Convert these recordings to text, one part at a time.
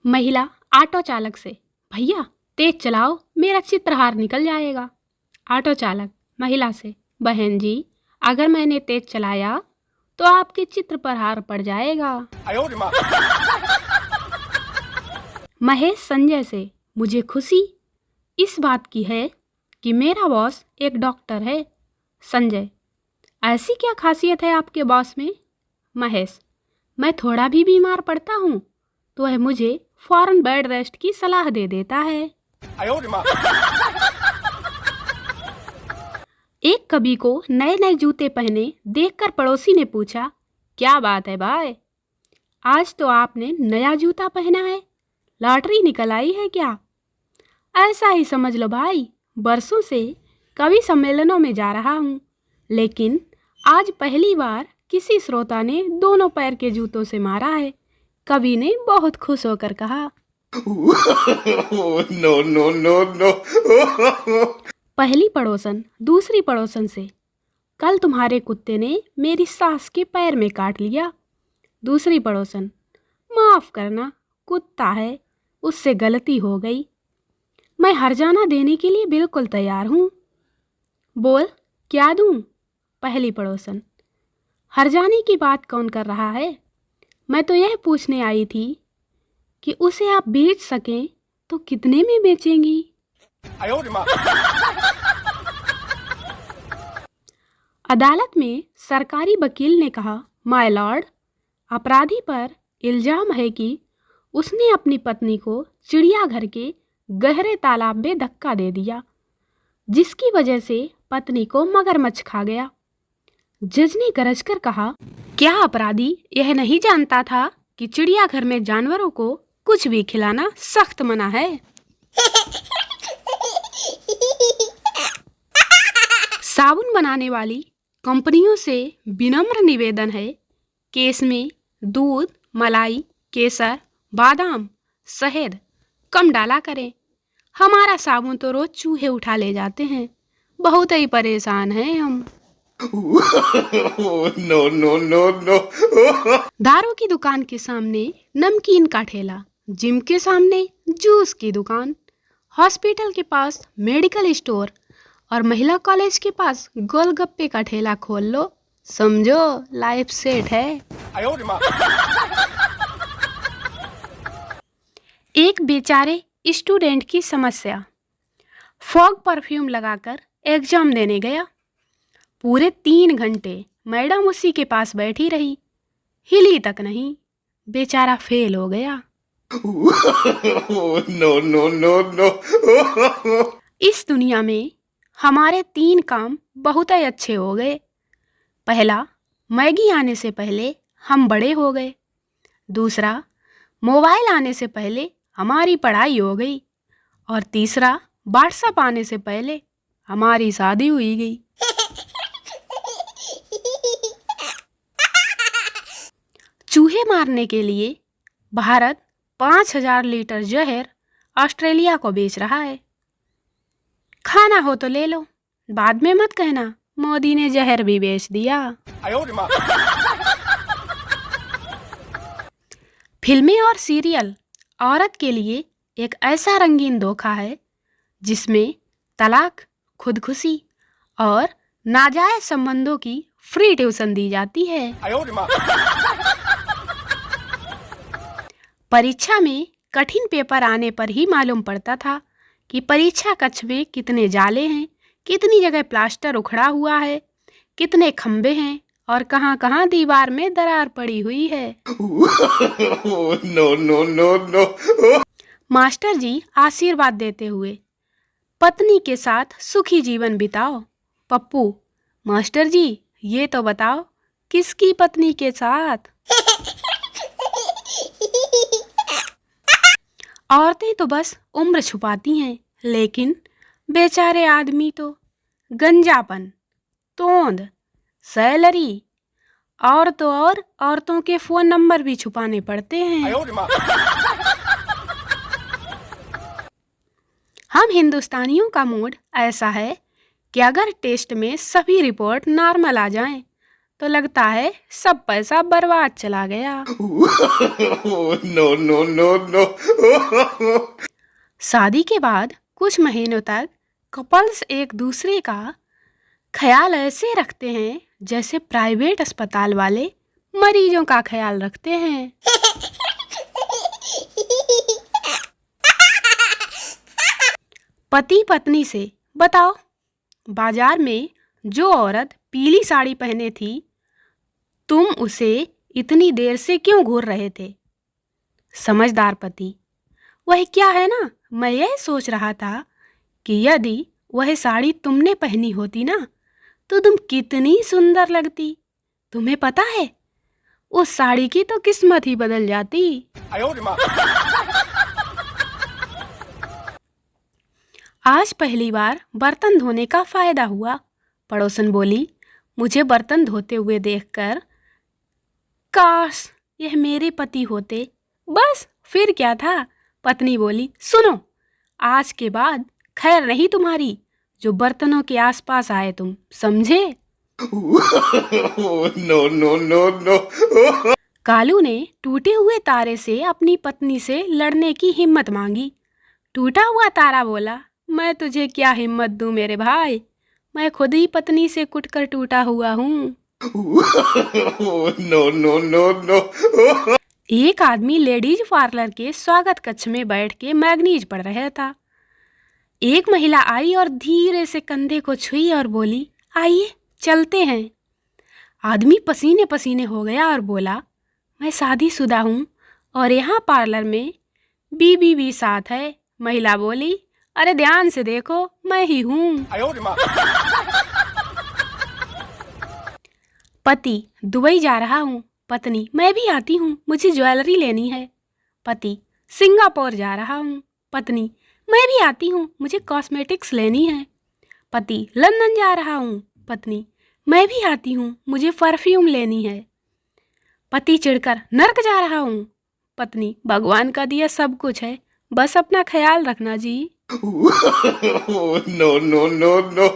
महिला ऑटो चालक से, भैया तेज चलाओ, मेरा चित्रहार निकल जाएगा। ऑटो चालक महिला से, बहन जी अगर मैंने तेज चलाया तो आपके चित्र पर हार पड़ जाएगा। महेश संजय से, मुझे खुशी इस बात की है कि मेरा बॉस एक डॉक्टर है। संजय, ऐसी क्या खासियत है आपके बॉस में? महेश, मैं थोड़ा भी बीमार पड़ता हूँ तो वह मुझे फौरन बेड रेस्ट की सलाह दे देता है। एक कवि को नए नए जूते पहने देखकर पड़ोसी ने पूछा, क्या बात है भाई, आज तो आपने नया जूता पहना है, लॉटरी निकल आई है क्या? ऐसा ही समझ लो भाई, बरसों से कवि सम्मेलनों में जा रहा हूँ, लेकिन आज पहली बार किसी श्रोता ने दोनों पैर के जूतों से मारा है। कवि ने बहुत खुश होकर कहा। No no no no. पहली पड़ोसन दूसरी पड़ोसन से, कल तुम्हारे कुत्ते ने मेरी सास के पैर में काट लिया। दूसरी पड़ोसन, माफ करना, कुत्ता है, उससे गलती हो गई, मैं हर्जाना देने के लिए बिल्कुल तैयार हूँ। बोल क्या दूँ? पहली पड़ोसन, हर्जाने की बात कौन कर रहा है? मैं तो यह पूछने आई थी कि उसे आप बेच सकें तो कितने में बेचेंगी? अदालत में सरकारी वकील ने कहा, माय लॉर्ड, अपराधी पर इल्जाम है कि उसने अपनी पत्नी को चिड़ियाघर के गहरे तालाब में धक्का दे दिया, जिसकी वजह से पत्नी को मगरमच्छ खा गया। जज ने गरजकर कहा, क्या अपराधी यह नहीं जानता था कि चिड़ियाघर में जानवरों को कुछ भी खिलाना सख्त मना है? साबुन बनाने वाली कंपनियों से विनम्र निवेदन है कि इसमें दूध, मलाई, केसर, बादाम, शहद कम डाला करें। हमारा साबुन तो रोज चूहे उठा ले जाते हैं, बहुत ही परेशान हैं हम। No no no no. दारू की दुकान के सामने नमकीन का ठेला, जिम के सामने जूस की दुकान, हॉस्पिटल के पास मेडिकल स्टोर और महिला कॉलेज के पास गोलगप्पे का ठेला खोल लो, समझो लाइफ सेट है। एक बेचारे स्टूडेंट की समस्या। फॉग परफ्यूम लगाकर एग्जाम देने गया, पूरे 3 घंटे मैडम उसी के पास बैठी रही, हिली तक नहीं, बेचारा फेल हो गया। No no no no. इस दुनिया में हमारे 3 काम बहुत ही अच्छे हो गए। पहला, मैगी आने से पहले हम बड़े हो गए। दूसरा, मोबाइल आने से पहले हमारी पढ़ाई हो गई। और तीसरा, व्हाट्सएप आने से पहले हमारी शादी हुई गई। चूहे मारने के लिए भारत 5000 लीटर जहर ऑस्ट्रेलिया को बेच रहा है। खाना हो तो ले लो, बाद में मत कहना मोदी ने जहर भी बेच दिया। फिल्में और सीरियल औरत के लिए एक ऐसा रंगीन धोखा है जिसमें तलाक, खुदकुशी और नाजायज संबंधों की फ्री ट्यूशन दी जाती है। परीक्षा में कठिन पेपर आने पर ही मालूम पड़ता था कि परीक्षा कक्ष में कितने जाले हैं, कितनी जगह प्लास्टर उखड़ा हुआ है, कितने खंबे हैं और कहाँ कहाँ दीवार में दरार पड़ी हुई है। No no no no. Master ji आशीर्वाद देते हुए, पत्नी के साथ सुखी जीवन बिताओ। पप्पू, मास्टर जी ये तो बताओ किसकी पत्नी के साथ? औरतें तो बस उम्र छुपाती हैं, लेकिन बेचारे आदमी तो गंजापन, तोंद, सैलरी और तो और औरतों के फोन नंबर भी छुपाने पड़ते हैं। हम हिंदुस्तानियों का मूड ऐसा है कि अगर टेस्ट में सभी रिपोर्ट नॉर्मल आ जाएं, तो लगता है सब पैसा बर्बाद चला गया। No, no, no, no. शादी के बाद कुछ महीनों तक कपल्स एक दूसरे का ख्याल ऐसे रखते हैं जैसे प्राइवेट अस्पताल वाले मरीजों का ख्याल रखते हैं। पति पत्नी से, बताओ बाजार में जो औरत पीली साड़ी पहने थी तुम उसे इतनी देर से क्यों घूर रहे थे? समझदार पति, वह क्या है ना, मैं यह सोच रहा था कि यदि वह साड़ी तुमने पहनी होती ना तो तुम कितनी सुंदर लगती। तुम्हें पता है उस साड़ी की तो किस्मत ही बदल जाती। आज पहली बार बर्तन धोने का फायदा हुआ। पड़ोसन बोली, मुझे बर्तन धोते हुए देखकर काश यह मेरे पति होते। बस फिर क्या था। पत्नी बोली, सुनो, आज के बाद खैर नहीं तुम्हारी जो बर्तनों के आसपास आए, तुम समझे? No, no, no, no. Kalu ने टूटे हुए तारे से अपनी पत्नी से लड़ने की हिम्मत मांगी। टूटा हुआ तारा बोला, मैं तुझे क्या हिम्मत दूं मेरे भाई, मैं खुद ही पत्नी से कुटकर टूटा हुआ हूँ। No, no, no, no. एक आदमी लेडीज पार्लर के स्वागत कक्ष में बैठ के मैगनीज पढ़ रहा था। एक महिला आई और धीरे से कंधे को छुई और बोली, आइए चलते हैं। आदमी पसीने पसीने हो गया और बोला, मैं शादीशुदा हूँ और यहाँ पार्लर में बीबी भी साथ है। महिला बोली, अरे ध्यान से देखो, मैं ही हूँ। पति, दुबई जा रहा हूँ। पत्नी, मैं भी आती हूँ, मुझे ज्वेलरी लेनी है। पति, सिंगापुर जा रहा हूँ। पत्नी, मैं भी आती हूँ, मुझे कॉस्मेटिक्स लेनी है। पति, लंदन जा रहा हूँ। पत्नी, मैं भी आती हूँ, मुझे परफ्यूम लेनी है। पति चिढ़कर, नर्क जा रहा हूँ। पत्नी, भगवान का दिया सब कुछ है, बस अपना ख्याल रखना जी। No, no, no, no.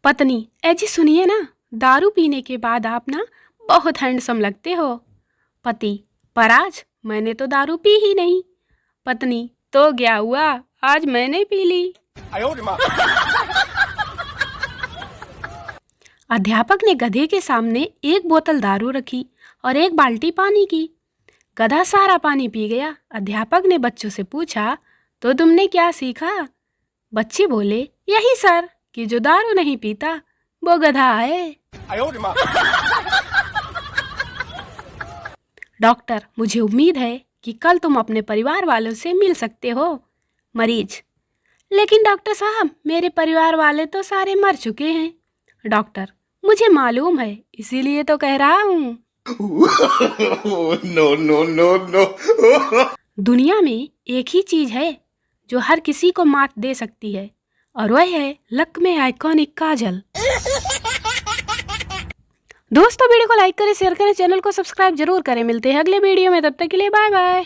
पत्नी, जी सुनिए ना, दारू पीने के बाद आप ना बहुत हैंडसम लगते हो। पति, पर आज मैंने तो दारू पी ही नहीं। पत्नी, तो क्या हुआ, आज मैंने पी ली। अध्यापक ने गधे के सामने एक बोतल दारू रखी और एक बाल्टी पानी की। गधा सारा पानी पी गया। अध्यापक ने बच्चों से पूछा, तो तुमने क्या सीखा? बच्चे बोले, यही सर कि जो दारू नहीं पीता वो गधा है। डॉक्टर, मुझे उम्मीद है कि कल तुम अपने परिवार वालों से मिल सकते हो। मरीज, लेकिन डॉक्टर साहब, मेरे परिवार वाले तो सारे मर चुके हैं। डॉक्टर, मुझे मालूम है, इसीलिए तो कह रहा हूँ। No, no, no, no. दुनिया में एक ही चीज है जो हर किसी को मात दे सकती है और वह है लक्मे आइकॉनिक काजल। दोस्तों, वीडियो को लाइक करें, शेयर करें, चैनल को सब्सक्राइब जरूर करें। मिलते हैं अगले वीडियो में, तब तक के लिए बाय बाय।